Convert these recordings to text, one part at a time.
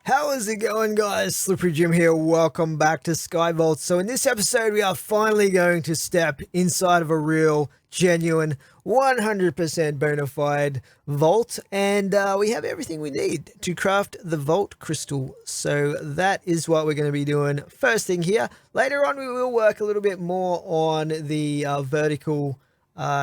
How is it going, guys? Slippery Jim here. Welcome back to Sky Vaults. So in this episode, we are finally going to step inside of a real, genuine, 100% bona fide vault. And we have everything we need to craft the vault crystal. So that is what we're going to be doing first thing here. Later on, we will work a little bit more on the vertical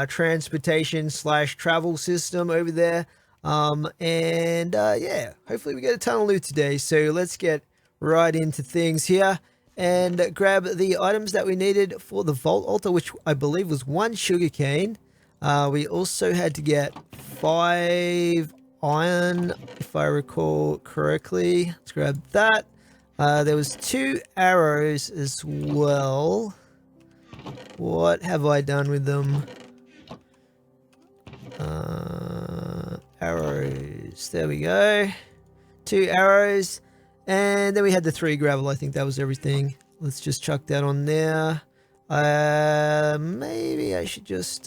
transportation / travel system over there. Yeah, hopefully we get a ton of loot today. So let's get right into things here and grab the items that we needed for the vault altar, which I believe was 1 sugarcane. We also had to get 5 iron, if I recall correctly. Let's grab that. There was 2 arrows as well. What have I done with them? Arrows. There we go. 2 arrows. And then we had the 3 gravel. I think that was everything. Let's just chuck that on there. Maybe I should just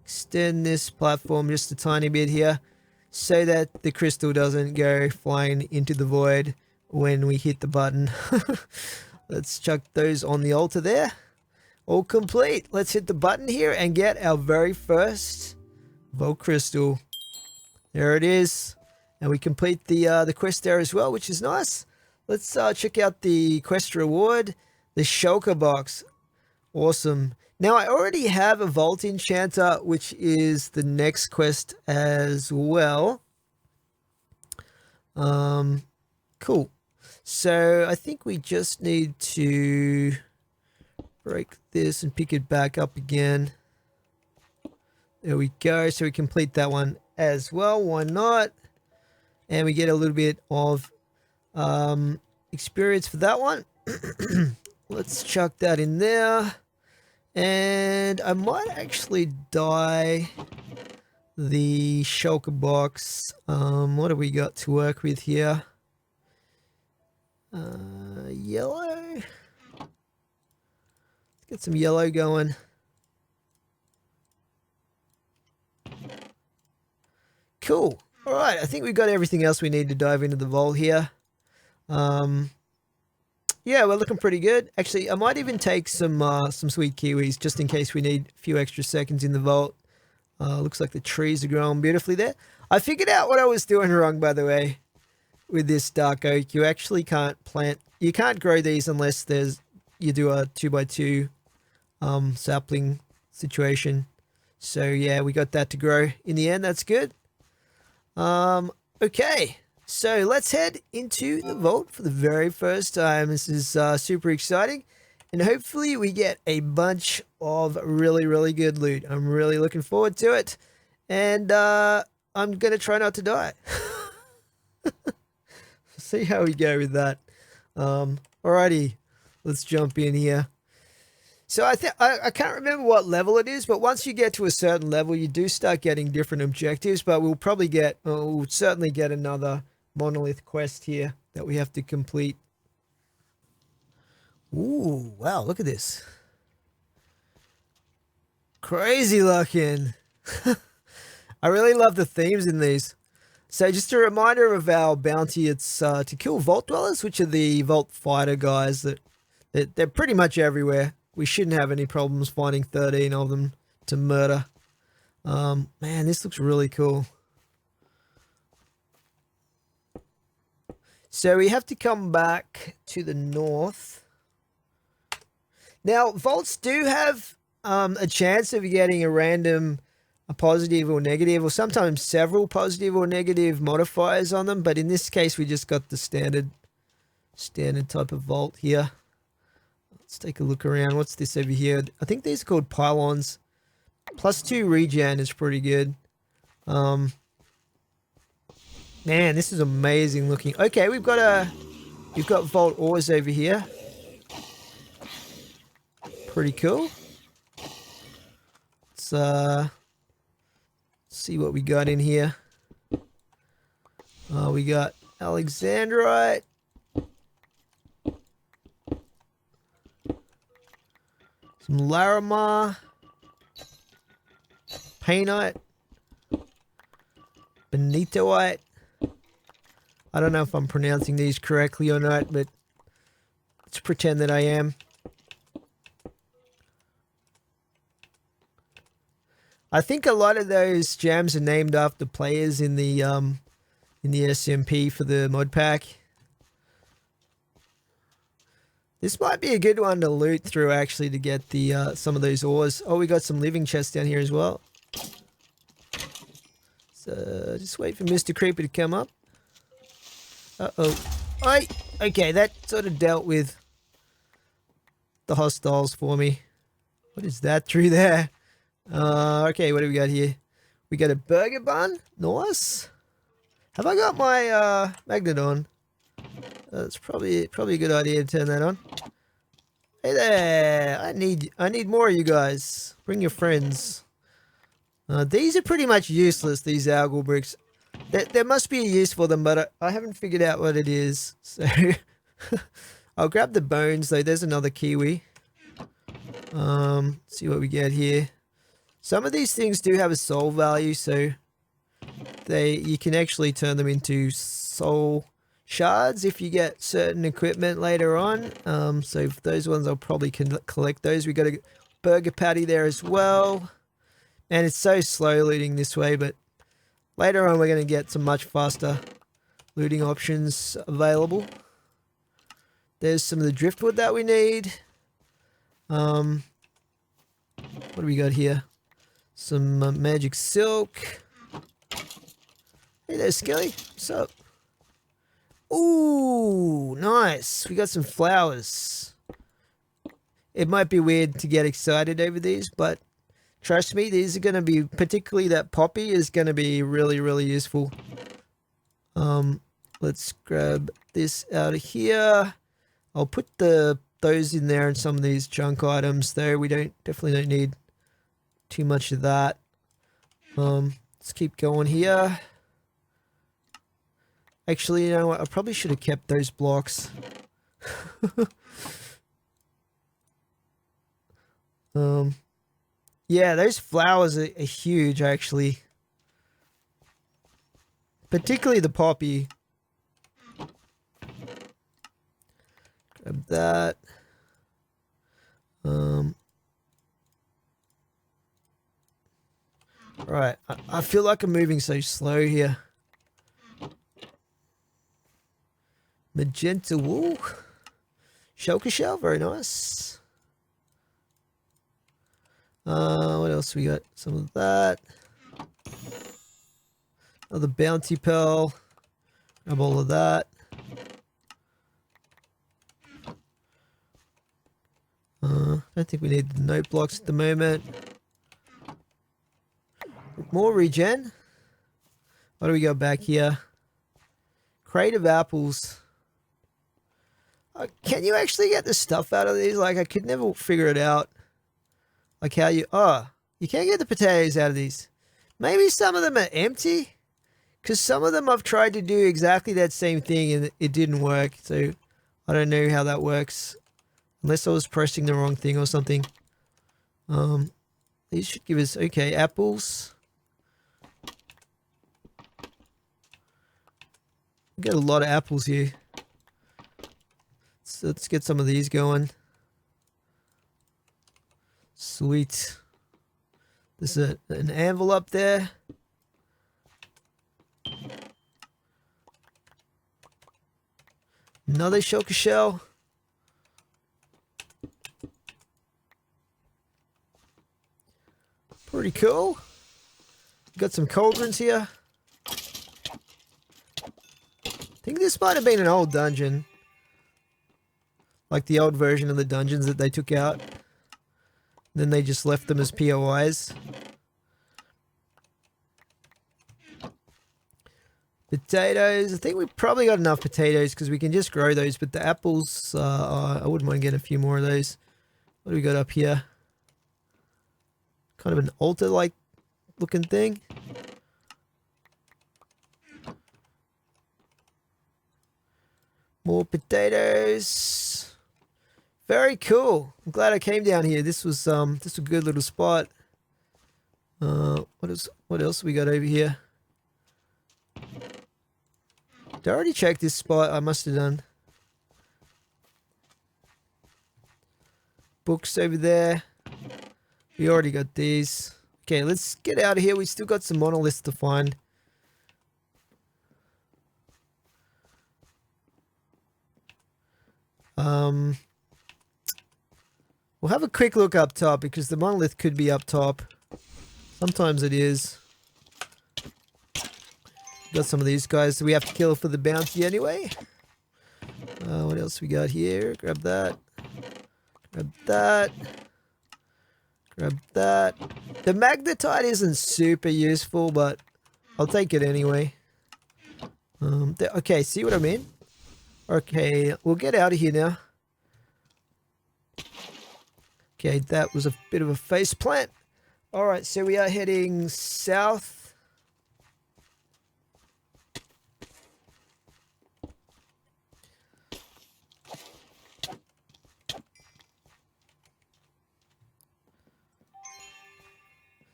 extend this platform just a tiny bit here so that the crystal doesn't go flying into the void when we hit the button. Let's chuck those on the altar there. All complete. Let's hit the button here and get our very first vault crystal. There it is. And we complete the quest there as well, which is nice. Let's check out the quest reward. The shulker box. Awesome. Now, I already have a vault enchanter, which is the next quest as well. Cool. So, I think we just need to break this and pick it back up again. There we go. So we complete that one as well. Why not? And we get a little bit of experience for that one. Let's chuck that in there. And I might actually dye the shulker box. What have we got to work with here? Yellow. Let's get some yellow going. Cool. All right, I think we've got everything else we need to dive into the vault here. Yeah, we're looking pretty good. Actually, I might even take some sweet kiwis just in case we need a few extra seconds in the vault. Looks like the trees are growing beautifully there. I figured out what I was doing wrong, by the way, with this dark oak. You actually can't you can't grow these unless you do a 2x2 sapling situation. So yeah, we got that to grow in the end. That's good. Okay, so let's head into the vault for the very first time. This is super exciting, and hopefully we get a bunch of really, really good loot. I'm really looking forward to it, and I'm gonna try not to die. See how we go with that. Alrighty, let's jump in here. So I can't remember what level it is, but once you get to a certain level, you do start getting different objectives. But we'll certainly get another monolith quest here that we have to complete. Ooh, wow, look at this. Crazy looking. I really love the themes in these. So just a reminder of our bounty, it's to kill vault dwellers, which are the vault fighter guys they're pretty much everywhere. We shouldn't have any problems finding 13 of them to murder. Man, this looks really cool. So we have to come back to the north. Now, vaults do have a chance of getting a positive or negative, or sometimes several positive or negative modifiers on them. But in this case, we just got the standard type of vault here. Let's take a look around. What's this over here? I think these are called pylons. +2 regen is pretty good. Man, this is amazing looking. Okay, we've got vault ores over here. Pretty cool. Let's see what we got in here. We got Alexandrite. Some Larimar, Painite, Benitoite. I don't know if I'm pronouncing these correctly or not, but let's pretend that I am. I think a lot of those gems are named after players in the SMP for the mod pack. This might be a good one to loot through actually to get the some of those ores. Oh, we got some living chests down here as well. So just wait for Mr. Creeper to come up. Uh-oh. Okay, that sort of dealt with the hostiles for me. What is that through there? Okay, what do we got here? We got a burger bun. Nice. Have I got my magnet on? That's probably a good idea to turn that on. Hey there! I need more of you guys. Bring your friends. These are pretty much useless. These algal bricks. There must be a use for them, but I haven't figured out what it is. So I'll grab the bones though. There's another kiwi. See what we get here. Some of these things do have a soul value, so you can actually turn them into soul shards if you get certain equipment later on. So those ones I'll probably collect those. We got a burger patty there as well. And it's so slow looting this way, but later on we're going to get some much faster looting options available. There's some of the driftwood that we need. What do we got here? Some magic silk. Hey there, Skelly. What's up? Ooh, nice. We got some flowers. It might be weird to get excited over these, but trust me, these are going to be, particularly that poppy is going to be really, really useful. Let's grab this out of here. I'll put those in there and some of these junk items though. We definitely don't need too much of that. Let's keep going here. Actually, you know what? I probably should have kept those blocks. Yeah, those flowers are huge, actually. Particularly the poppy. Grab that. Right, I feel like I'm moving so slow here. Magenta wool. Shulker shell, very nice. What else we got? Some of that. Another bounty pearl. Grab all of that. I don't think we need the note blocks at the moment. More regen. What do we got back here? Crate of apples. Can you actually get the stuff out of these? Like, I could never figure it out. Like how you... Oh, you can't get the potatoes out of these. Maybe some of them are empty. Because some of them I've tried to do exactly that same thing and it didn't work. So, I don't know how that works. Unless I was pressing the wrong thing or something. These should give us... Okay, apples. We got a lot of apples here. So let's get some of these going. Sweet. There's an anvil up there. Another shulker shell. Pretty cool. Got some cauldrons here. I think this might have been an old dungeon. Like the old version of the dungeons that they took out. Then they just left them as POIs. Potatoes. I think we've probably got enough potatoes because we can just grow those. But the apples, I wouldn't mind getting a few more of those. What do we got up here? Kind of an altar-like looking thing. More potatoes. Very cool. I'm glad I came down here. This was just a good little spot. What else we got over here? Did I already check this spot? I must have done. Books over there. We already got these. Okay, let's get out of here. We still got some monoliths to find. We'll have a quick look up top because the monolith could be up top. Sometimes it is. Got some of these guys that we have to kill for the bounty anyway. What else we got here? Grab that. Grab that. Grab that. The magnetite isn't super useful, but I'll take it anyway. Okay, see what I mean? Okay, we'll get out of here now. Okay, that was a bit of a face plant. Alright, so we are heading south.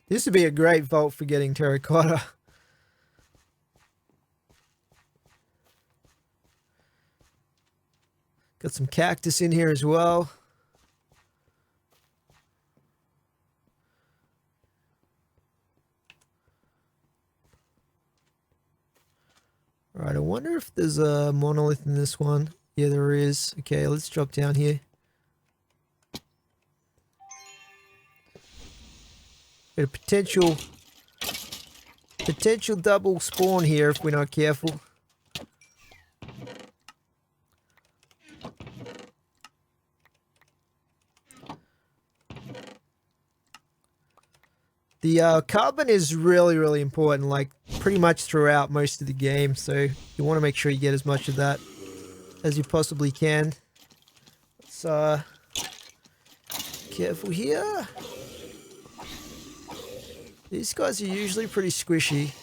This would be a great vault for getting terracotta. Got some cactus in here as well. Alright, I wonder if there's a monolith in this one. Yeah, there is. Okay, let's drop down here. Got a potential double spawn here if we're not careful. The carbon is really important, like pretty much throughout most of the game, so you want to make sure you get as much of that as you possibly can. Let's careful here. These guys are usually pretty squishy.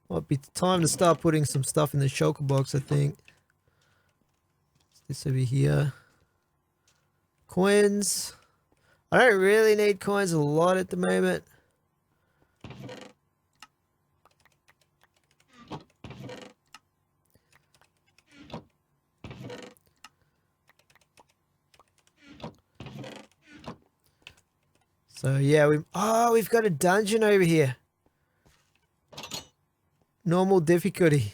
Might be time to start putting some stuff in the shulker box, I think. This over here. Coins. I don't really need coins a lot at the moment. So yeah, we've got a dungeon over here. Normal difficulty.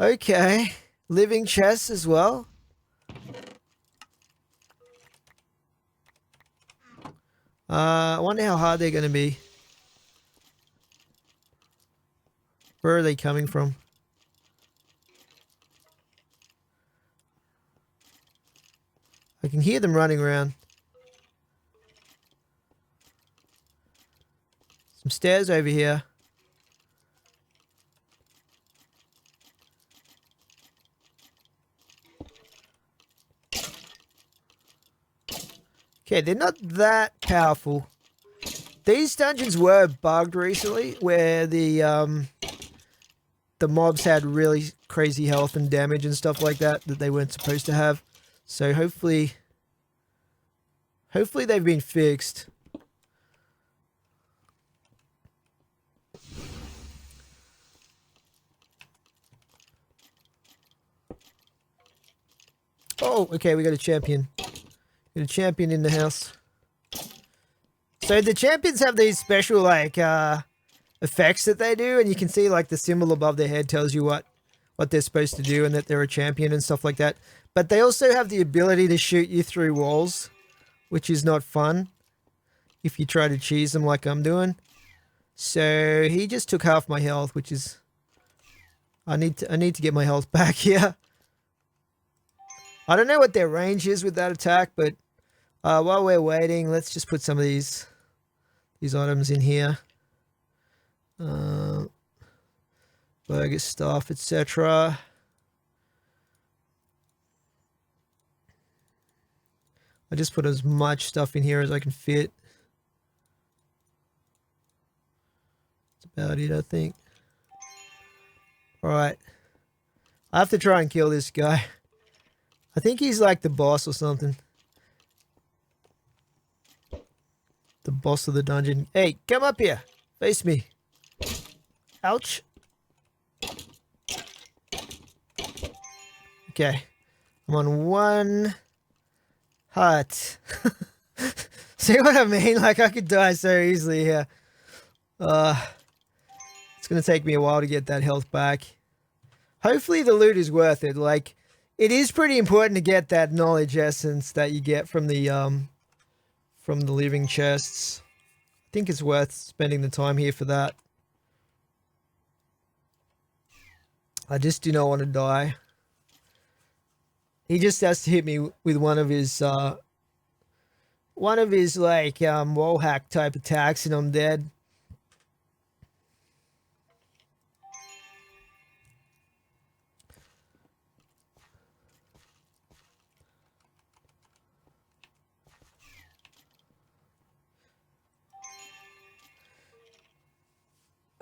Okay. Living chests as well. I wonder how hard they're going to be. Where are they coming from? I can hear them running around. Some stairs over here. Okay, they're not that powerful. These dungeons were bugged recently, where the mobs had really crazy health and damage and stuff like that they weren't supposed to have. So hopefully they've been fixed. Oh, okay, we got a champion. Got a champion in the house. So the champions have these special, like, effects that they do, and you can see, like, the symbol above their head tells you what they're supposed to do and that they're a champion and stuff like that. But they also have the ability to shoot you through walls, which is not fun if you try to cheese them like I'm doing. So he just took half my health, which is... I need to get my health back here. I don't know what their range is with that attack, but while we're waiting, let's just put some of these items in here. Burger stuff, etc. I just put as much stuff in here as I can fit. That's about it, I think. Alright. I have to try and kill this guy. I think he's like the boss or something. The boss of the dungeon. Hey, come up here. Face me. Ouch. Okay. I'm on one heart. See what I mean? Like, I could die so easily here. It's gonna take me a while to get that health back. Hopefully the loot is worth it. Like, it is pretty important to get that knowledge essence that you get from the living chests. I think it's worth spending the time here for that. I just do not want to die. He just has to hit me with one of his like wall hack type attacks and I'm dead.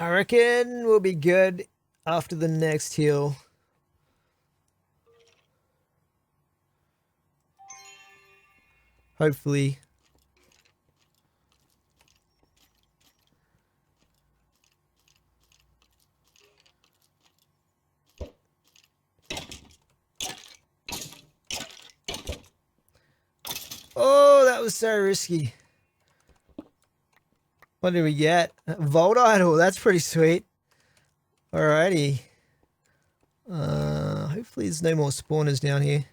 I reckon we'll be good after the next heal. Hopefully. Oh, that was so risky. What did we get? Vault idol. That's pretty sweet. Alrighty. Hopefully there's no more spawners down here.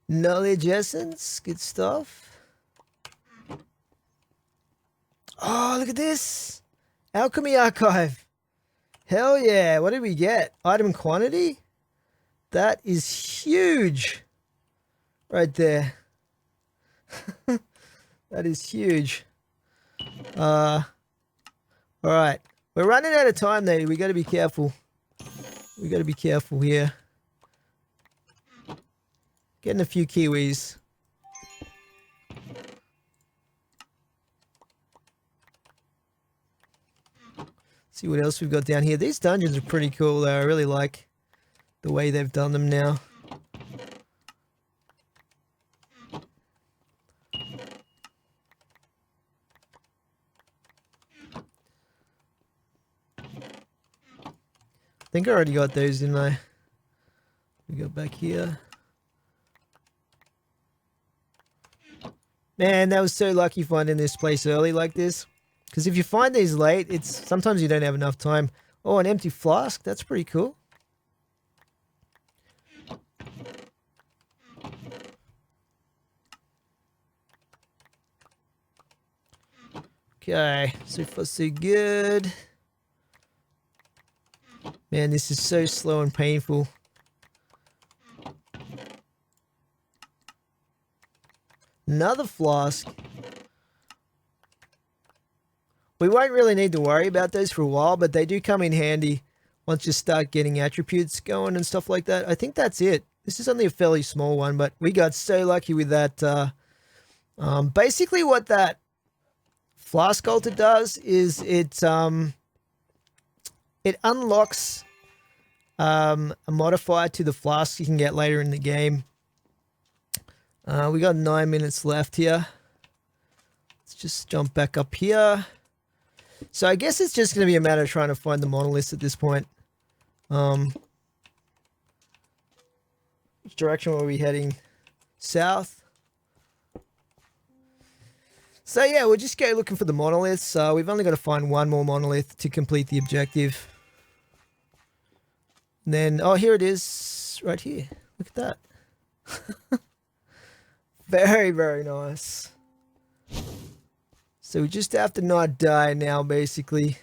Knowledge essence. Good stuff. Oh, look at this. Alchemy archive. Hell yeah. What did we get? Item quantity? That is huge. Right there. That is huge. Alright. We're running out of time though. We gotta be careful. We gotta be careful here. Getting a few kiwis. See what else we've got down here. These dungeons are pretty cool though. I really like the way they've done them now. I think I already got those, didn't I? We go back here. Man, that was so lucky finding this place early like this. Because if you find these late, it's sometimes you don't have enough time. Oh, an empty flask. That's pretty cool. Okay, so far so good. Man, this is so slow and painful. Another flask. We won't really need to worry about those for a while, but they do come in handy once you start getting attributes going and stuff like that. I think that's it. This is only a fairly small one, but we got so lucky with that. Basically what that flask altar does is it unlocks a modifier to the flask you can get later in the game. We got 9 minutes left here. Let's just jump back up here. So I guess it's just going to be a matter of trying to find the monoliths at this point. Which direction were we heading? South. So yeah, we'll just go looking for the monoliths. We've only got to find one more monolith to complete the objective. And then, oh, here it is. Right here. Look at that. Very, very nice. So we just have to not die now, basically.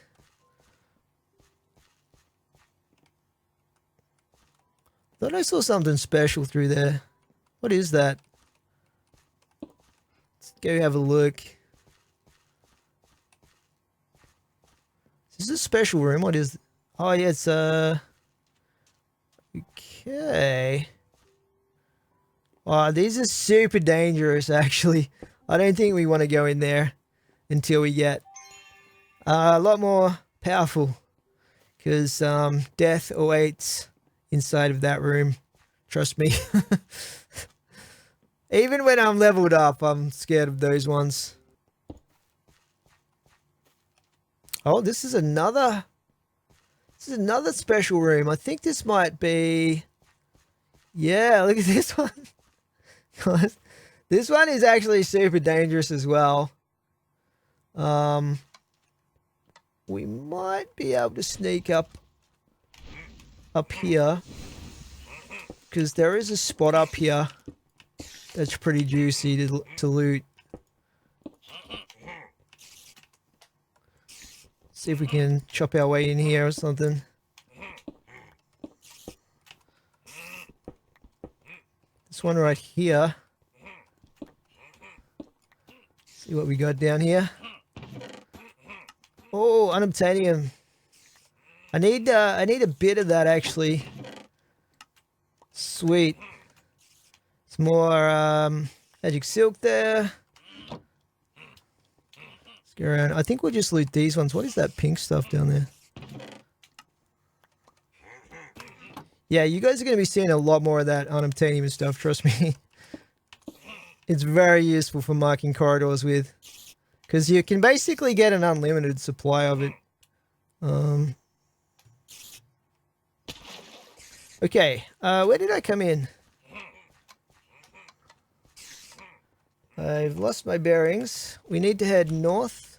Thought I saw something special through there. What is that? Let's go have a look. Is this a special room? What is... Oh, yeah, it's... Okay. Oh, these are super dangerous, actually. I don't think we want to go in there until we get A lot more powerful because death awaits inside of that room. Trust me. Even when I'm leveled up, I'm scared of those ones. Oh, this is another special room. I think this might be... Yeah, look at this one. Guys, this one is actually super dangerous as well. We might be able to sneak up here. Because there is a spot up here that's pretty juicy to loot. See if we can chop our way in here or something. This one right here. See what we got down here. Oh, unobtainium. I need a bit of that actually. Sweet. Some more magic silk there. Let's go around. I think we'll just loot these ones. What is that pink stuff down there? Yeah, you guys are going to be seeing a lot more of that unobtainium stuff, trust me. It's very useful for marking corridors with. Because you can basically get an unlimited supply of it. Okay, where did I come in? I've lost my bearings. We need to head north.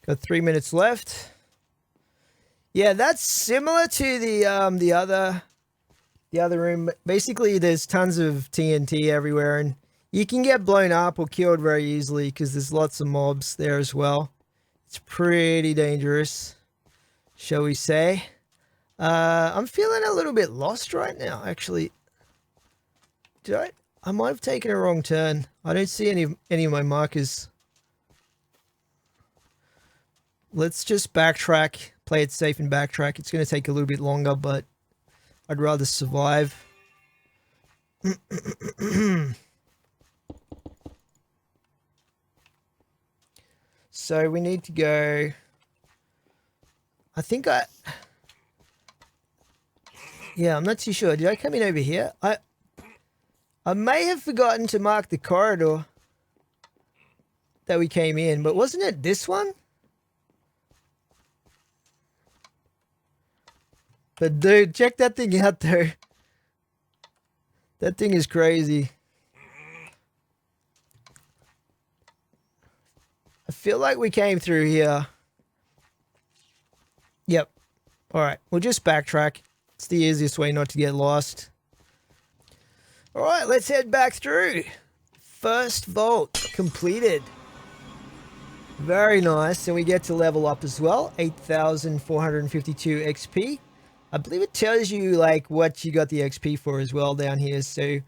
Got 3 minutes left. Yeah, that's similar to the other room. Basically, there's tons of TNT everywhere, and you can get blown up or killed very easily because there's lots of mobs there as well. It's pretty dangerous, shall we say. I'm feeling a little bit lost right now, actually. I might have taken a wrong turn. I don't see any of my markers. Let's just backtrack, play it safe and backtrack. It's going to take a little bit longer, but I'd rather survive. So we need to go... Yeah, I'm not too sure. Did I come in over here? I may have forgotten to mark the corridor that we came in, but wasn't it this one? But dude, check that thing out though. That thing is crazy. I feel like we came through here. Yep. Alright, we'll just backtrack. It's the easiest way not to get lost. Alright, let's head back through. First vault completed. Very nice. And we get to level up as well. 8,452 XP. I believe it tells you like what you got the XP for as well down here. So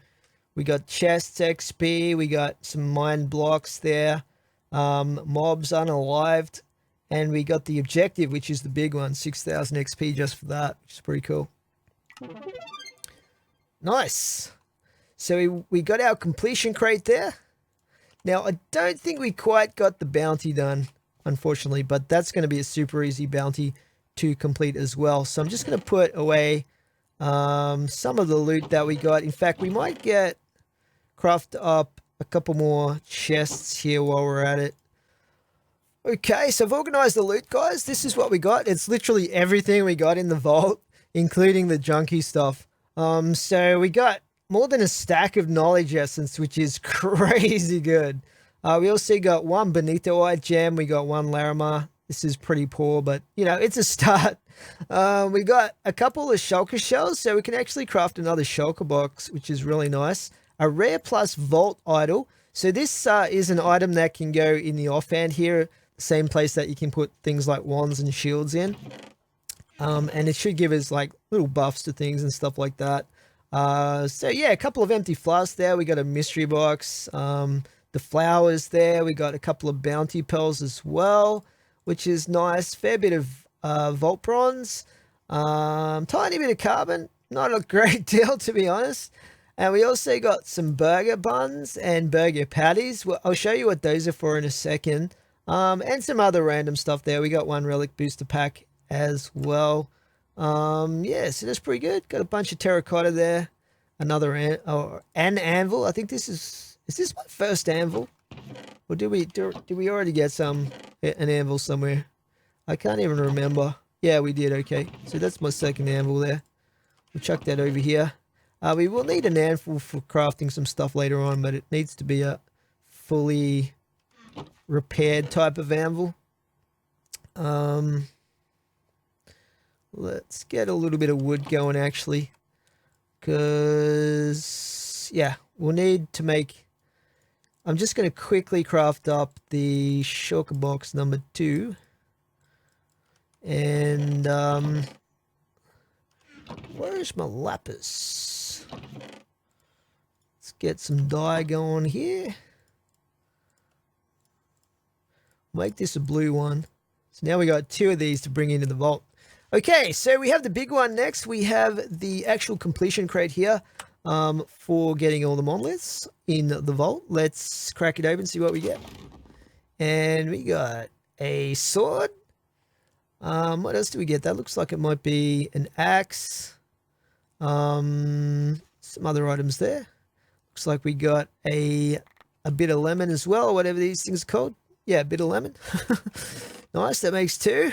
we got chests XP. We got some mine blocks there. Mobs unalived. And we got the objective, which is the big one. 6,000 XP just for that, which is pretty cool. Nice. So we got our completion crate there. Now, I don't think we quite got the bounty done, unfortunately, but that's going to be a super easy bounty to complete as well. So I'm just going to put away some of the loot that we got. In fact, we might craft up a couple more chests here while we're at it. Okay, so I've organized the loot, guys. This is what we got. It's literally everything we got in the vault, including the junky stuff. So we got more than a stack of knowledge essence, which is crazy good. We also got one Bonito-ite gem. We got one Larimar. This is pretty poor, but, you know, it's a start. We got a couple of shulker shells, so we can actually craft another shulker box, which is really nice. A rare plus vault idol. So this is an item that can go in the offhand here, the same place that you can put things like wands and shields in. And it should give us, like, little buffs to things and stuff like that. So, yeah, a couple of empty flasks there. We got a mystery box. The flowers there. We got a couple of bounty pearls as well, which is nice. Fair bit of vault bronze. Tiny bit of carbon. Not a great deal, to be honest. And we also got some burger buns and burger patties. Well, I'll show you what those are for in a second. And some other random stuff there. We got one relic booster pack as well. Yeah, so that's pretty good. Got a bunch of terracotta there. Another an anvil. I think this is this my first anvil? Or did we already get an anvil somewhere? I can't even remember. Yeah, we did. Okay, so that's my second anvil there. We'll chuck that over here. We will need an anvil for crafting some stuff later on, but it needs to be a fully repaired type of anvil. Let's get a little bit of wood going actually, because yeah, we'll need to make. I'm just going to quickly craft up the shulker box number 2, and where is my lapis? Let's get some dye going here. Make this a blue one. So now we got 2 of these to bring into the vault. Okay, so we have the big one next. We have the actual completion crate here for getting all the monoliths in the vault. Let's crack it open, see what we get. And we got a sword. What else do we get? That looks like it might be an axe. Some other items there. Looks like we got a bit of lemon as well, whatever these things are called. Yeah, a bit of lemon. Nice, that makes 2.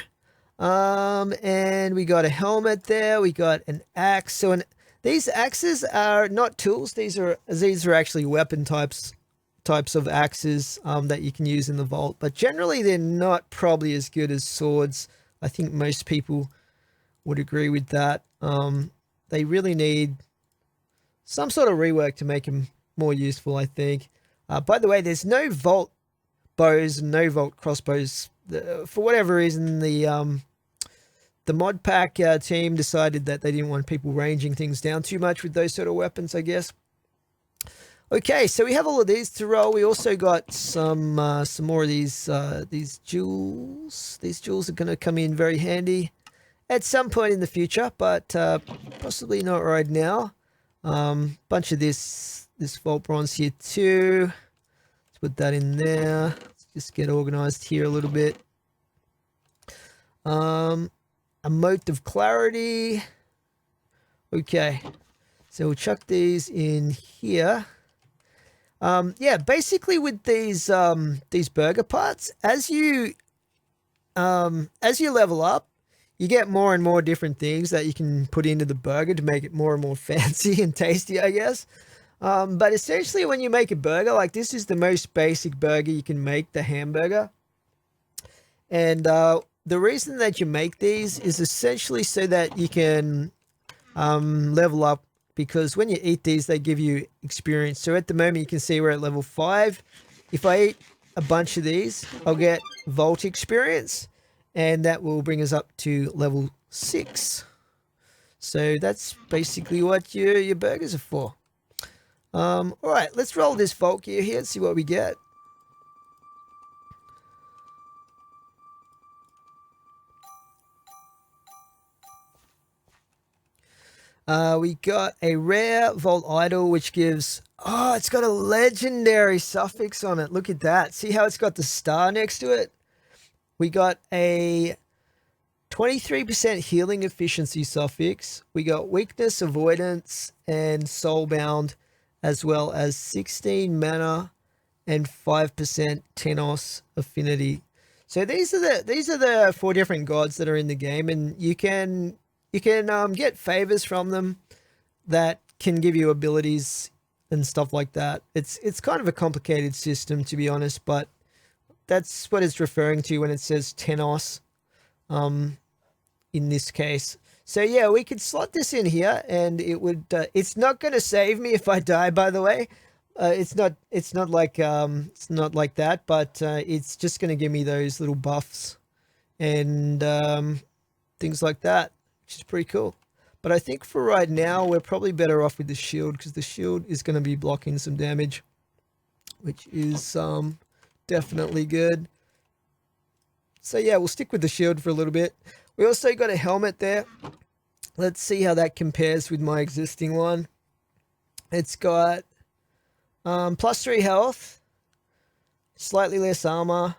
And we got a helmet there. We got an axe. So these axes are not tools. These are actually weapon types of axes that you can use in the vault. But generally, they're not probably as good as swords. I think most people would agree with that. They really need some sort of rework to make them more useful, I think. By the way, there's no vault bows, no vault crossbows. For whatever reason, the mod pack team decided that they didn't want people ranging things down too much with those sort of weapons, I guess. Okay, so we have all of these to roll. We also got some more of these jewels. These jewels are going to come in very handy at some point in the future, but possibly not right now. Bunch of this vault bronze here too. Let's put that in there. Let's just get organized here a little bit. A mote of clarity. Okay, so we'll chuck these in here. Yeah, basically with these burger parts, as you level up, you get more and more different things that you can put into the burger to make it more and more fancy and tasty, I guess. But essentially when you make a burger, like this is the most basic burger you can make, the hamburger. And the reason that you make these is essentially so that you can level up, because when you eat these, they give you experience. So at the moment, you can see we're at level 5. If I eat a bunch of these, I'll get vault experience, and that will bring us up to level 6. So that's basically what your burgers are for. All right, let's roll this vault gear here and see what we get. We got a rare vault idol, which gives, oh, it's got a legendary suffix on it. Look at that. See how it's got the star next to it? We got a 23% healing efficiency suffix. We got weakness, avoidance, and soulbound, as well as 16 mana and 5% tenos affinity. So these are the 4 different gods that are in the game, and you can get favors from them that can give you abilities and stuff like that. It's kind of a complicated system, to be honest, but that's what it's referring to when it says tenos in this case. So yeah, we could slot this in here, and it would. It's not going to save me if I die, by the way. It's not like that, but it's just going to give me those little buffs and things like that, which is pretty cool. But I think for right now, we're probably better off with the shield, because the shield is going to be blocking some damage, which is definitely good. So yeah, we'll stick with the shield for a little bit. We also got a helmet there. Let's see how that compares with my existing one. It's got +3 health, slightly less armor,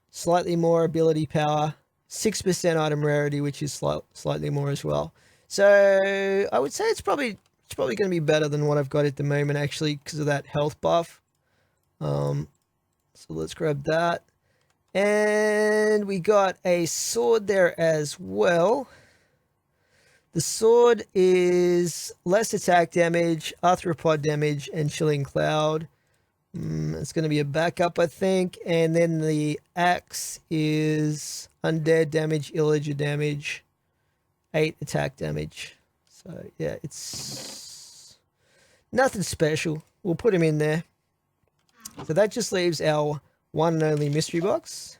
slightly more ability power, 6% item rarity, which is slightly more as well. So I would say it's probably going to be better than what I've got at the moment, actually, because of that health buff. So let's grab that. And we got a sword there as well. The sword is less attack damage, arthropod damage, and chilling cloud. It's going to be a backup, I think. And then the axe is undead damage, illager damage, 8 attack damage. So yeah, it's nothing special. We'll put him in there. So that just leaves our one and only mystery box,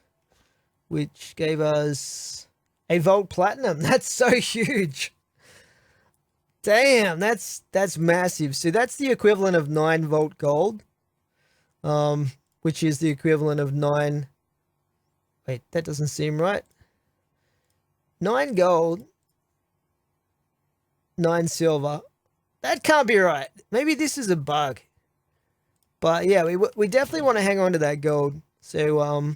which gave us a Vault Platinum. That's so huge. Damn, that's massive. So that's the equivalent of 9 Vault Gold, which is the equivalent of 9. Wait, that doesn't seem right. 9 gold, 9 silver. That can't be right. Maybe this is a bug. But yeah, we definitely want to hang on to that gold. So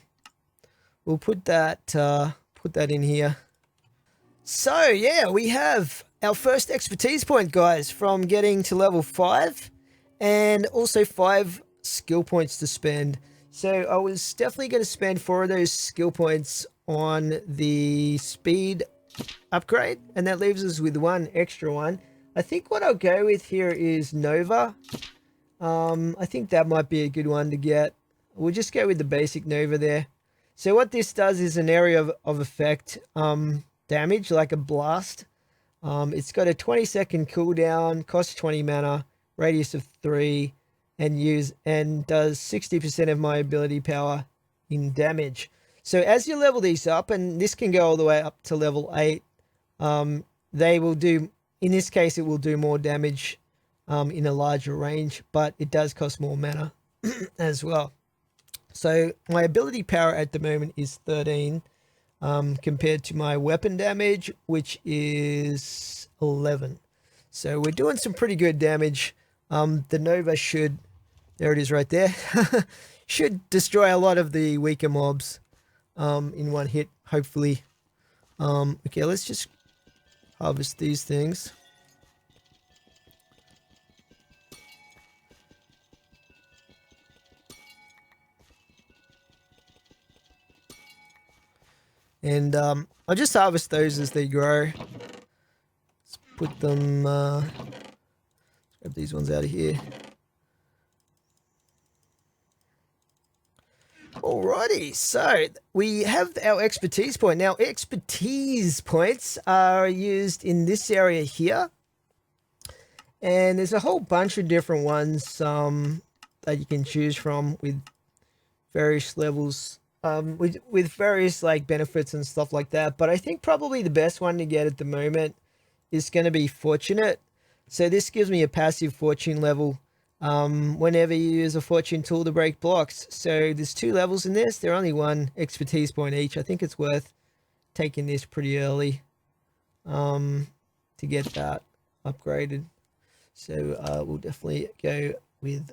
we'll put that in here. So yeah, we have our first expertise point, guys, from getting to level 5, and also 5 skill points to spend. So I was definitely going to spend 4 of those skill points on the speed upgrade, and that leaves us with 1 extra one. I think what I'll go with here is Nova. I think that might be a good one to get. We'll just go with the basic Nova there. So what this does is an area of effect damage, like a blast. It's got a 20-second cooldown, costs 20 mana, radius of 3, and does 60% of my ability power in damage. So as you level these up, and this can go all the way up to level 8, they will do, in this case, it will do more damage in a larger range, but it does cost more mana as well. So my ability power at the moment is 13 compared to my weapon damage, which is 11. So we're doing some pretty good damage. The Nova should, there it is right there, should destroy a lot of the weaker mobs in one hit, hopefully. Okay, let's just harvest these things. And I'll just harvest those as they grow. Let's put them, grab these ones out of here. Alrighty, so we have our expertise point. Now, expertise points are used in this area here. And there's a whole bunch of different ones that you can choose from with various levels. With various like benefits and stuff like that, but I think probably the best one to get at the moment is going to be Fortunate. So this gives me a passive fortune level whenever you use a fortune tool to break blocks. So there's 2 levels in this. They're only 1 expertise point each. I think it's worth taking this pretty early to get that upgraded. So we'll definitely go with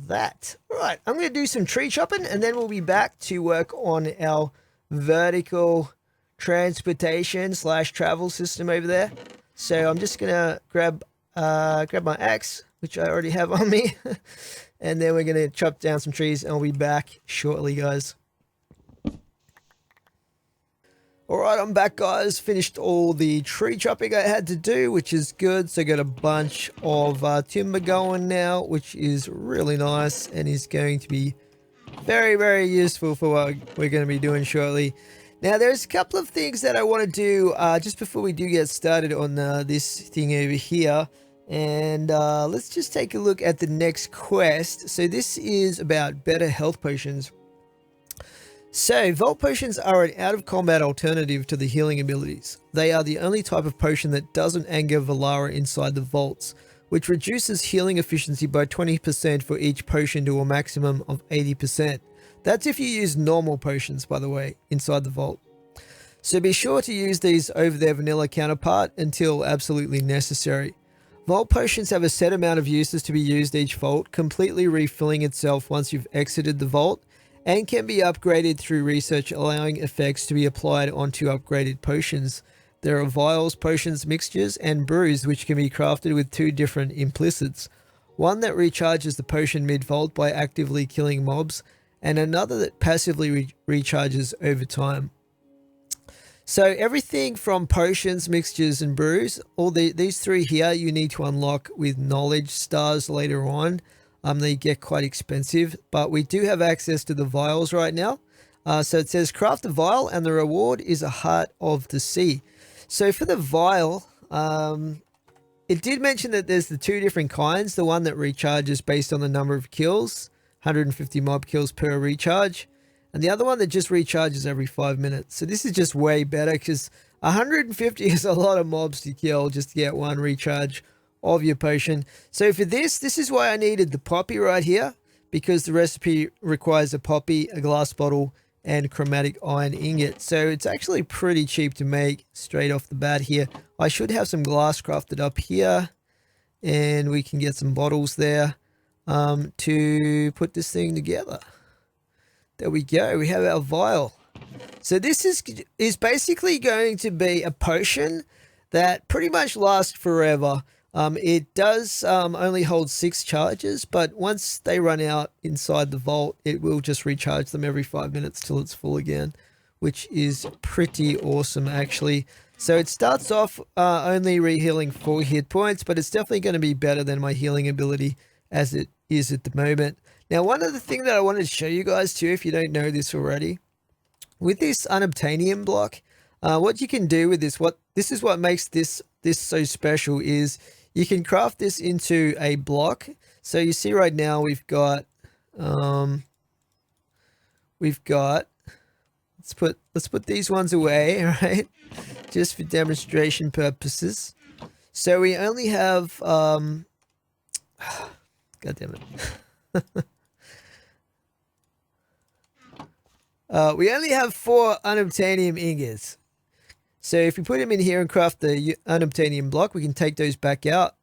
that. All right, I'm going to do some tree chopping, and then we'll be back to work on our vertical transportation / travel system over there. So I'm just going to grab my axe, which I already have on me, and then we're going to chop down some trees, and I'll be back shortly, guys. Alright, I'm back, guys. Finished all the tree chopping I had to do, which is good. So I got a bunch of timber going now, which is really nice and is going to be very, very useful for what we're going to be doing shortly. Now, there's a couple of things that I want to do just before we do get started on this thing over here. And let's just take a look at the next quest. So this is about better health potions. So, Vault Potions are an out-of-combat alternative to the healing abilities. They are the only type of potion that doesn't anger Valara inside the vaults, which reduces healing efficiency by 20% for each potion to a maximum of 80%. That's if you use normal potions, by the way, inside the vault. So be sure to use these over their vanilla counterpart until absolutely necessary. Vault potions have a set amount of uses to be used each vault, completely refilling itself once you've exited the vault, and can be upgraded through research, allowing effects to be applied onto upgraded potions. There are vials, potions, mixtures, and brews which can be crafted with two different implicits. One that recharges the potion mid-vault by actively killing mobs, and another that passively recharges over time. So everything from potions, mixtures, and brews, these three here you need to unlock with knowledge stars later on. They get quite expensive, but we do have access to the vials right now. So it says craft a vial and the reward is a heart of the sea. So for the vial, it did mention that there's the two different kinds. The one that recharges based on the number of kills, 150 mob kills per recharge. And the other one that just recharges every 5 minutes. So this is just way better because 150 is a lot of mobs to kill just to get one recharge of your potion. So for this is why I needed the poppy right here, because the recipe requires a poppy, a glass bottle, and chromatic iron ingot. So it's actually pretty cheap to make straight off the bat here. I should have some glass crafted up here, and we can get some bottles there to put this thing together. There we go. We have our vial. So this is basically going to be a potion that pretty much lasts forever. It does only hold 6 charges, but once they run out inside the vault, it will just recharge them every 5 minutes till it's full again, which is pretty awesome actually. So it starts off only re-healing 4 hit points, but it's definitely going to be better than my healing ability as it is at the moment. Now, one other thing that I wanted to show you guys too, if you don't know this already, with this unobtainium block, what you can do with this is what makes this so special, is you can craft this into a block. So you see right now we've got let's put these ones away, right? Just for demonstration purposes. So we only have God damn it. We only have 4 unobtainium ingots. So if we put them in here and craft the unobtainium block, we can take those back out,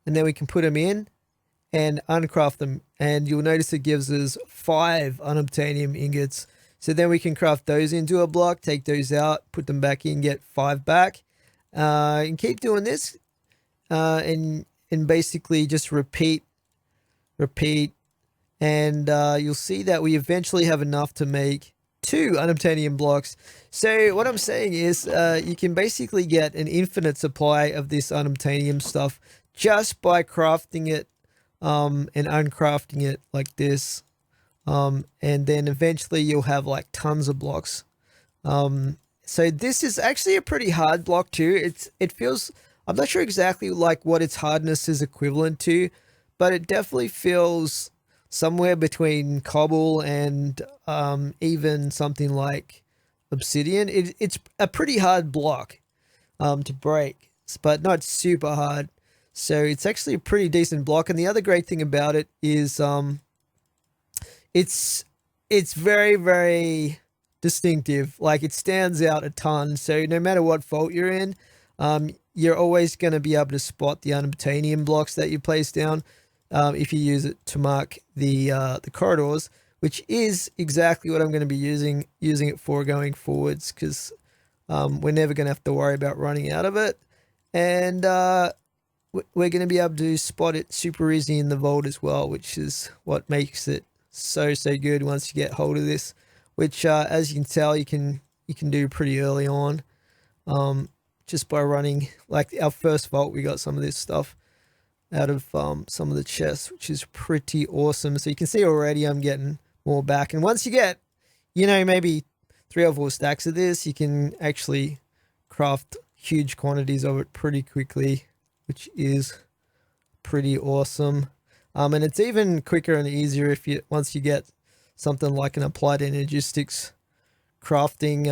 and then we can put them in and uncraft them. And you'll notice it gives us 5 unobtainium ingots. So then we can craft those into a block, take those out, put them back in, get 5 back, and keep doing this, and basically just repeat, and you'll see that we eventually have enough to make 2 unobtainium blocks. So what I'm saying is you can basically get an infinite supply of this unobtainium stuff just by crafting it and uncrafting it like this, and then eventually you'll have like tons of blocks. So this is actually a pretty hard block too. It feels, I'm not sure exactly like what its hardness is equivalent to, but it definitely feels somewhere between cobble and even something like obsidian. It's a pretty hard block to break, but not super hard. So it's actually a pretty decent block. And the other great thing about it is it's very, very distinctive. Like, it stands out a ton. So no matter what vault you're in, you're always going to be able to spot the unobtainium blocks that you place down. If you use it to mark the corridors, which is exactly what I'm going to be using it for going forwards, because we're never going to have to worry about running out of it, and we're going to be able to spot it super easy in the vault as well, which is what makes it so good once you get hold of this, which as you can tell you can do pretty early on, just by running. Like our first vault, we got some of this stuff out of some of the chests, which is pretty awesome. So you can see already I'm getting more back. And once you get, maybe 3 or 4 stacks of this, you can actually craft huge quantities of it pretty quickly, which is pretty awesome. And it's even quicker and easier once you get something like an applied energistics crafting,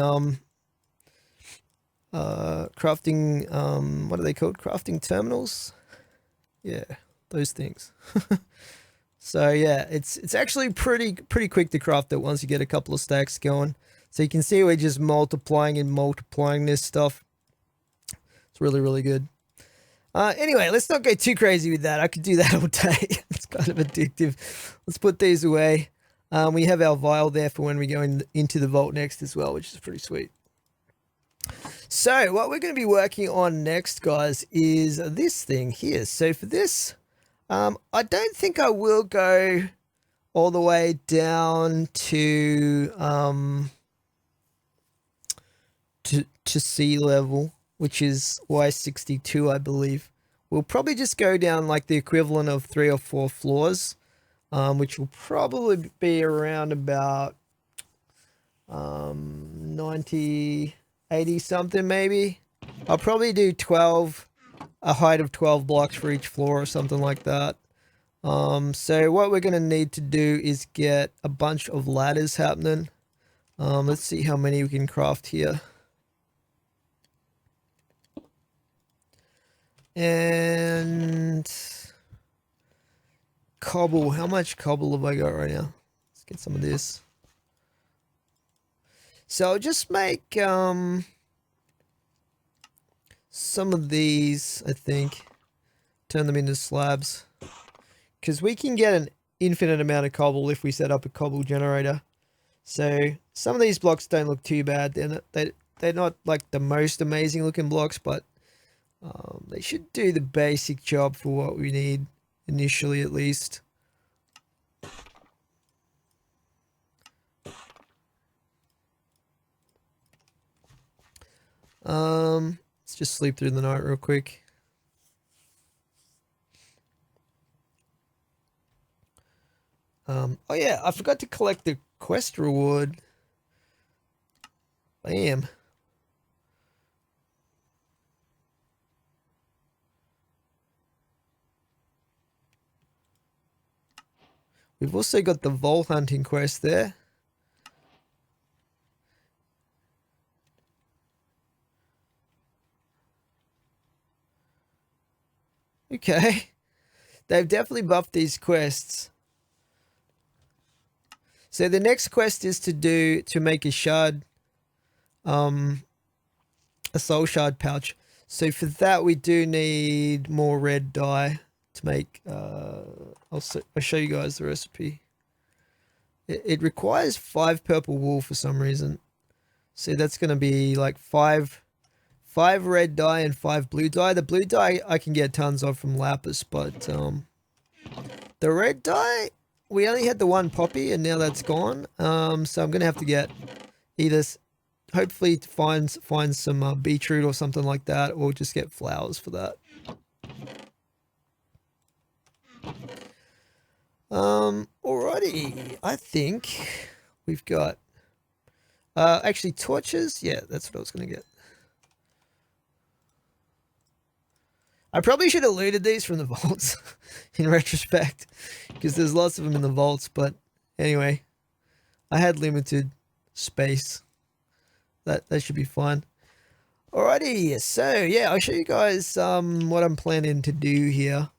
what are they called? Crafting terminals. Yeah, those things. So yeah, it's actually pretty quick to craft it once you get a couple of stacks going. So you can see we're just multiplying this stuff. It's really good. Anyway, let's not go too crazy with that. I could do that all day. It's kind of addictive. Let's put these away. We have our vial there for when we go into the vault next as well, which is pretty sweet. So what we're going to be working on next, guys, is this thing here. So for this, I don't think I will go all the way down to sea level, which is Y62, I believe. We'll probably just go down like the equivalent of 3 or 4 floors, which will probably be around about 90, 80 something maybe. I'll probably do 12, a height of 12 blocks for each floor or something like that. So what we're going to need to do is get a bunch of ladders happening. Let's see how many we can craft here. And cobble. How much cobble have I got right now? Let's get some of this. So I'll just make some of these, I think. Turn them into slabs. Because we can get an infinite amount of cobble if we set up a cobble generator. So some of these blocks don't look too bad. They're not like the most amazing looking blocks, but they should do the basic job for what we need initially, at least. Let's just sleep through the night real quick. Oh yeah, I forgot to collect the quest reward. Bam. We've also got the vault hunting quest there. Okay. They've definitely buffed these quests. So the next quest is to make a shard, a soul shard pouch. So for that we do need more red dye to make. I'll show you guys the recipe. It requires 5 purple wool for some reason. So that's going to be like 5 red dye and 5 blue dye. The blue dye I can get tons of from lapis, but the red dye, we only had the 1 poppy and now that's gone. So I'm gonna have to get either, hopefully find some beetroot or something like that, or just get flowers for that. Alrighty, I think we've got actually torches. Yeah, that's what I was gonna get. I probably should have looted these from the vaults in retrospect, because there's lots of them in the vaults, but anyway, I had limited space. That should be fine. Alrighty, so yeah, I'll show you guys what I'm planning to do here.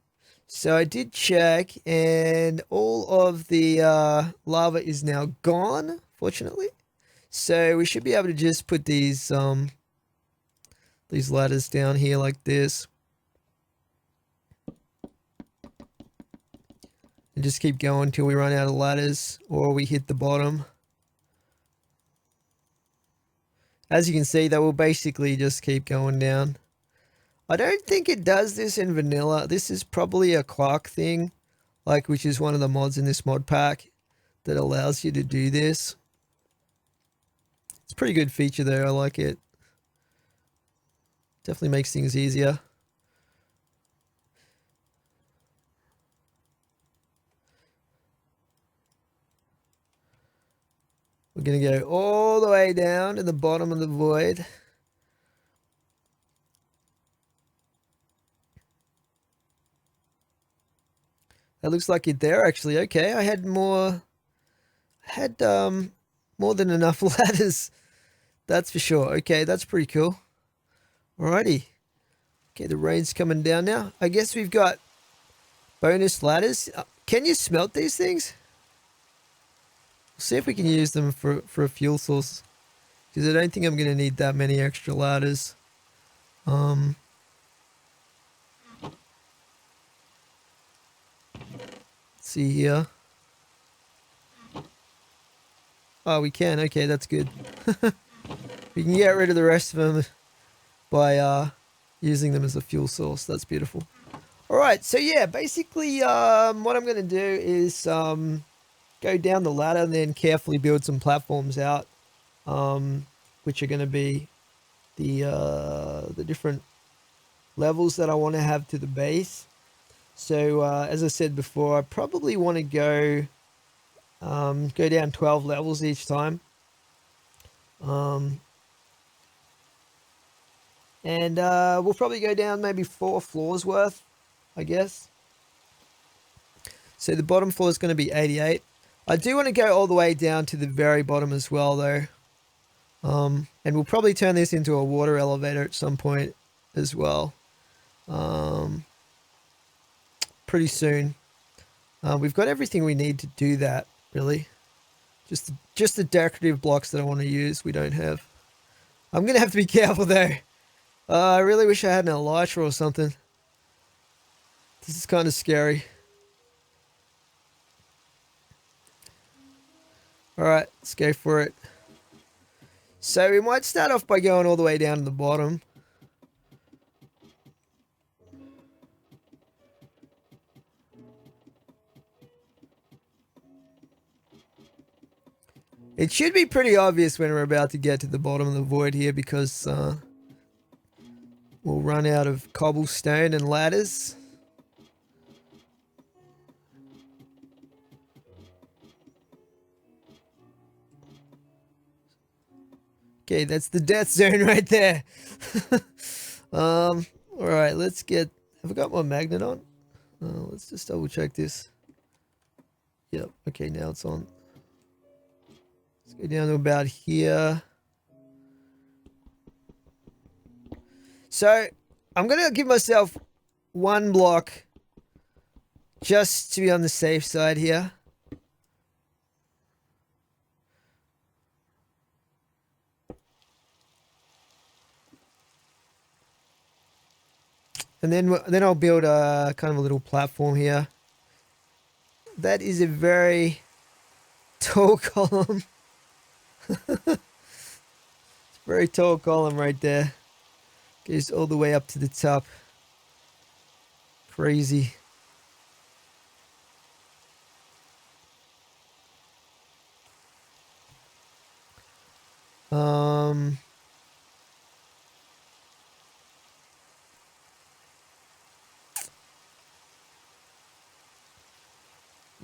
So I did check and all of the lava is now gone, fortunately. So we should be able to just put these ladders down here like this. And just keep going until we run out of ladders or we hit the bottom. As you can see, they will basically just keep going down. I don't think it does this in vanilla. This is probably a Clark thing, like, which is one of the mods in this mod pack that allows you to do this. It's a pretty good feature though, I like it. Definitely makes things easier. We're going to go all the way down to the bottom of the void. That looks like it there, actually. Okay, I had more than enough ladders. That's for sure. Okay, that's pretty cool. Alrighty. Okay, the rain's coming down now. I guess we've got bonus ladders. Can you smelt these things? See if we can use them for a fuel source, because I don't think I'm going to need that many extra ladders. see here. Oh, we can. Okay, that's good. We can get rid of the rest of them by using them as a fuel source. That's beautiful. All right, so yeah, basically what I'm going to do is go down the ladder and then carefully build some platforms out, which are going to be the different levels that I want to have to the base. So as I said before, I probably want to go down 12 levels each time. And we'll probably go down maybe 4 floors worth, I guess. So the bottom floor is going to be 88. I do want to go all the way down to the very bottom as well, though. And we'll probably turn this into a water elevator at some point as well. Pretty soon. We've got everything we need to do that, really. Just the decorative blocks that I want to use, we don't have. I'm going to have to be careful, though. I really wish I had an elytra or something. This is kind of scary. Alright, let's go for it. So we might start off by going all the way down to the bottom. It should be pretty obvious when we're about to get to the bottom of the void here, because we'll run out of cobblestone and ladders. Okay, that's the death zone right there. Alright, let's get... Have I got my magnet on? Let's just double check this. Yep, okay, now it's on. Let's go down to about here. So, I'm going to give myself 1 block just to be on the safe side here. And then I'll build a kind of a little platform here. That is a very tall column. It's a very tall column right there. Goes all the way up to the top. Crazy.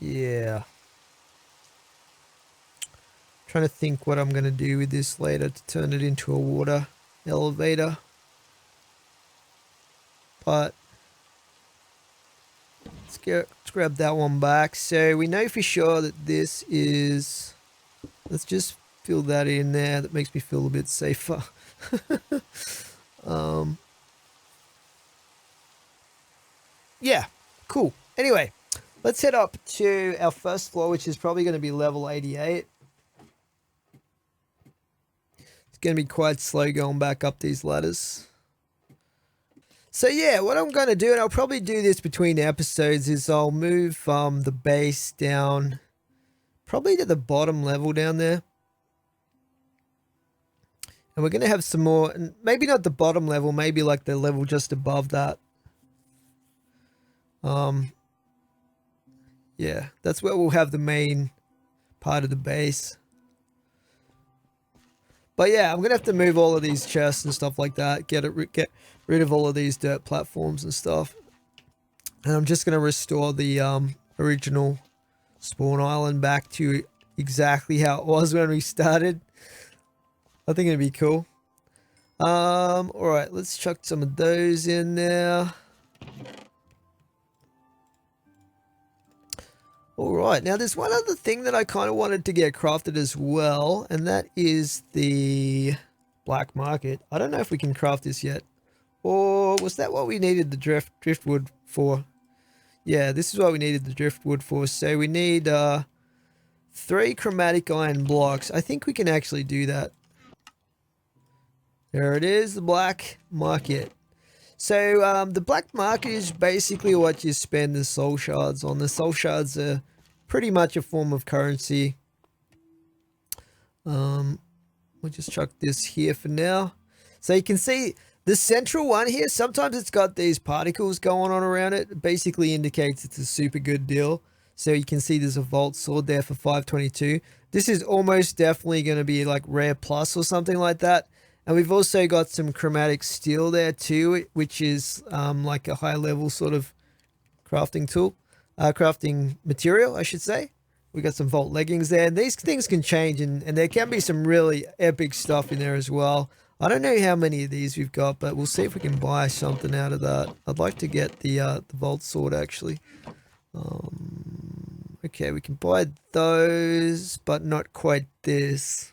Yeah. Trying to think what I'm going to do with this later to turn it into a water elevator. But let's grab that one back. So we know for sure that this is... Let's just fill that in there. That makes me feel a bit safer. Yeah, cool. Anyway, let's head up to our first floor, which is probably going to be level 88. It's going to be quite slow going back up these ladders. So yeah, what I'm going to do, and I'll probably do this between episodes, is I'll move the base down probably to the bottom level down there. And we're going to have some more, maybe not the bottom level, maybe like the level just above that. Yeah, that's where we'll have the main part of the base. But yeah, I'm going to have to move all of these chests and stuff like that. Get rid of all of these dirt platforms and stuff. And I'm just going to restore the original spawn island back to exactly how it was when we started. I think it'd be cool. Alright, let's chuck some of those in there. Alright, now there's one other thing that I kind of wanted to get crafted as well, and that is the black market. I don't know if we can craft this yet. Or was that what we needed the driftwood for? Yeah, this is what we needed the driftwood for. So we need 3 chromatic iron blocks. I think we can actually do that. There it is, the black market. So the black market is basically what you spend the soul shards on. The soul shards are pretty much a form of currency. We'll just chuck this here for now. So you can see the central one here, sometimes it's got these particles going on around it. It basically indicates it's a super good deal. So you can see there's a vault sword there for 522. This is almost definitely going to be like rare plus or something like that. And we've also got some chromatic steel there too, which is like a high level sort of crafting tool, crafting material, I should say. We got some vault leggings there. And these things can change, and there can be some really epic stuff in there as well. I don't know how many of these we've got, but we'll see if we can buy something out of that. I'd like to get the vault sword actually. Okay, we can buy those, but not quite this.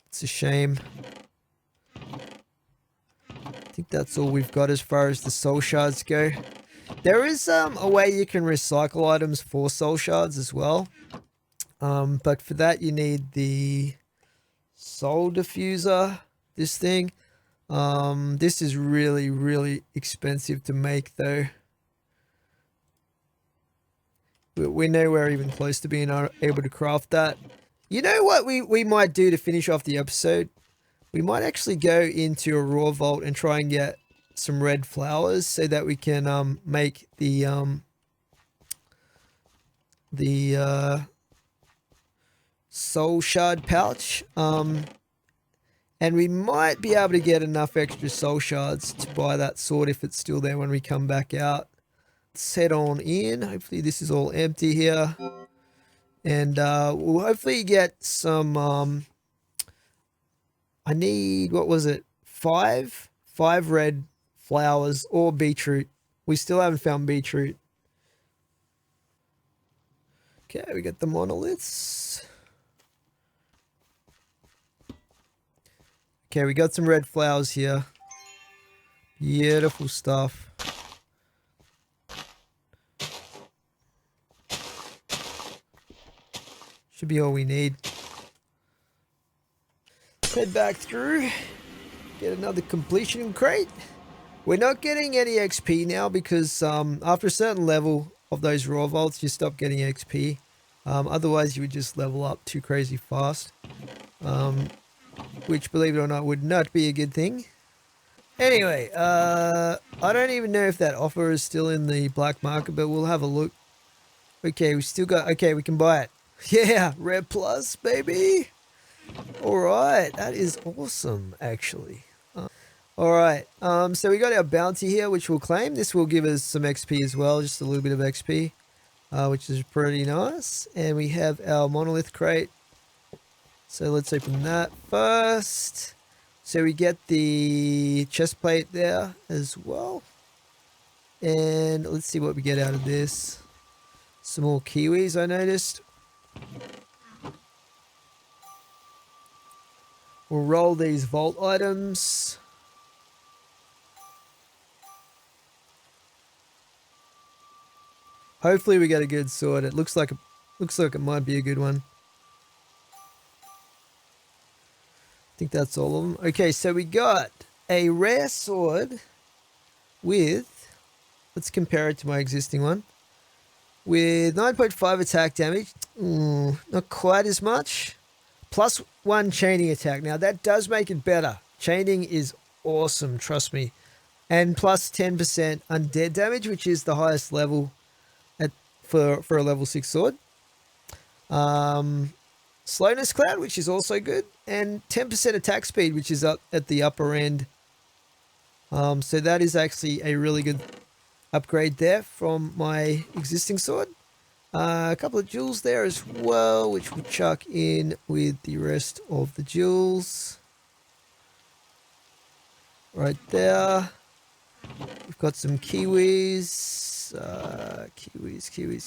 It's a shame. I think that's all we've got as far as the soul shards go. There is a way you can recycle items for soul shards as well. But for that you need the soul diffuser, this thing. This is really, really expensive to make though. We're nowhere even close to being able to craft that. You know what we might do to finish off the episode? We might actually go into a raw vault and try and get some red flowers so that we can make the soul shard pouch. And we might be able to get enough extra soul shards to buy that sword if it's still there when we come back out. Let's head on in. Hopefully this is all empty here. And we'll hopefully get some, I need, what was it? Five red flowers or beetroot. We still haven't found beetroot. Okay, we got the monoliths. Okay, we got some red flowers here. Beautiful stuff. Should be all we need. Let's head back through. Get another completion crate. We're not getting any XP now because after a certain level of those raw vaults, you stop getting XP. Otherwise, you would just level up too crazy fast. Which, believe it or not, would not be a good thing. Anyway, I don't even know if that offer is still in the black market, but we'll have a look. Okay, we still got... Okay, we can buy it. Yeah, rare plus, baby. All right, that is awesome, actually. All right, so we got our bounty here, which we'll claim. This will give us some XP as well, just a little bit of XP, which is pretty nice. And we have our monolith crate. So let's open that first. So we get the chest plate there as well. And let's see what we get out of this. Some more kiwis, I noticed. We'll roll these vault items. Hopefully we get a good sword. It looks like it might be a good one. I think that's all of them. Okay, so we got a rare sword with, let's compare it to my existing one, with 9.5 attack damage. Not quite as much. +1 chaining attack. Now that does make it better. Chaining is awesome, trust me. And plus 10% undead damage, which is the highest level for a level 6 sword. Slowness cloud, which is also good, and 10% attack speed, which is up at the upper end. So that is actually a really good upgrade there from my existing sword. A couple of jewels there as well, which we'll chuck in with the rest of the jewels. Right there. We've got some kiwis.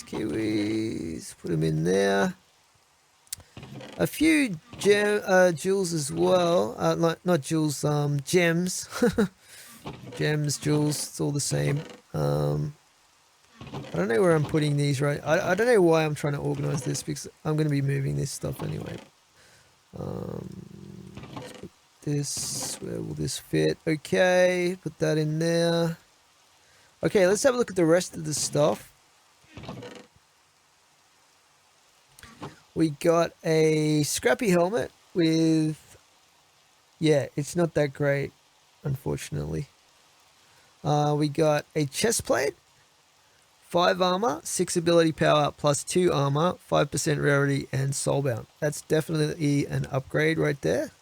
Kiwis. Put them in there. A few jewels as well. Not jewels, gems. Gems, jewels, it's all the same. I don't know where I'm putting these right. I don't know why I'm trying to organize this because I'm going to be moving this stuff anyway. Let's put this. Where will this fit? Okay, put that in there. Okay, let's have a look at the rest of the stuff. We got a scrappy helmet with... Yeah, it's not that great, unfortunately. We got a chest plate, 5 armor, 6 ability power, plus 2 armor, 5% rarity, and soulbound. That's definitely an upgrade right there.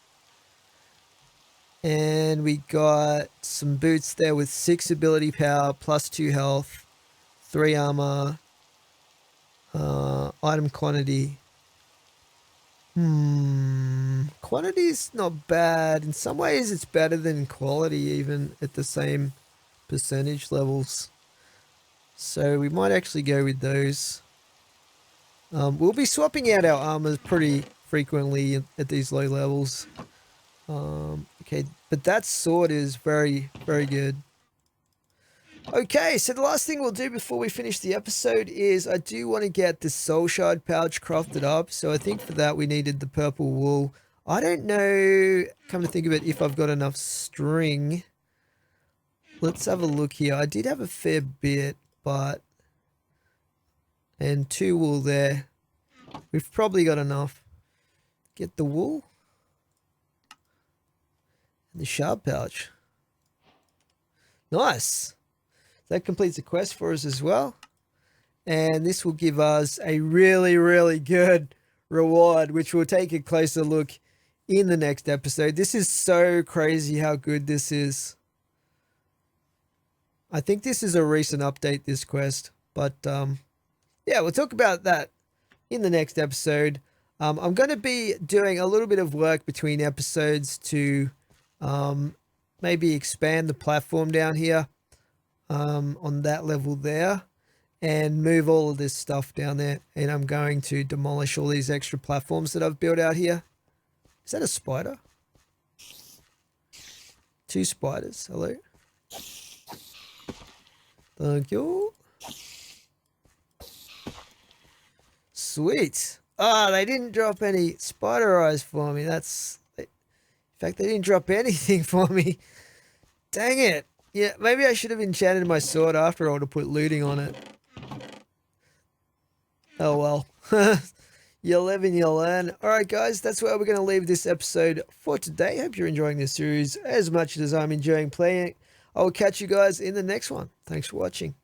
And we got some boots there with 6 ability power, plus 2 health, 3 armor, item quantity. Quantity's not bad. In some ways, it's better than quality, even at the same percentage levels. So we might actually go with those. We'll be swapping out our armors pretty frequently at these low levels. Okay, but that sword is very, very good. Okay, so the last thing we'll do before we finish the episode is I do want to get the soul shard pouch crafted up. So I think for that we needed the purple wool. I don't know, come to think of it, if I've got enough string. Let's have a look here. I did have a fair bit, but... And 2 wool there. We've probably got enough. Get the wool. And the shard pouch. Nice. That completes the quest for us as well. And this will give us a really, really good reward, which we'll take a closer look in the next episode. This is so crazy how good this is. I think this is a recent update, this quest. But, yeah, we'll talk about that in the next episode. I'm going to be doing a little bit of work between episodes to maybe expand the platform down here. On that level there, and move all of this stuff down there, and I'm going to demolish all these extra platforms that I've built out here. Is that a spider? 2 spiders. Hello. Thank you. Sweet. Ah, they didn't drop any spider eyes for me. In fact, they didn't drop anything for me. Dang it. Yeah, maybe I should have enchanted my sword after all to put looting on it. Oh well. You live and you learn. Alright guys, that's where we're going to leave this episode for today. Hope you're enjoying this series as much as I'm enjoying playing it. I will catch you guys in the next one. Thanks for watching.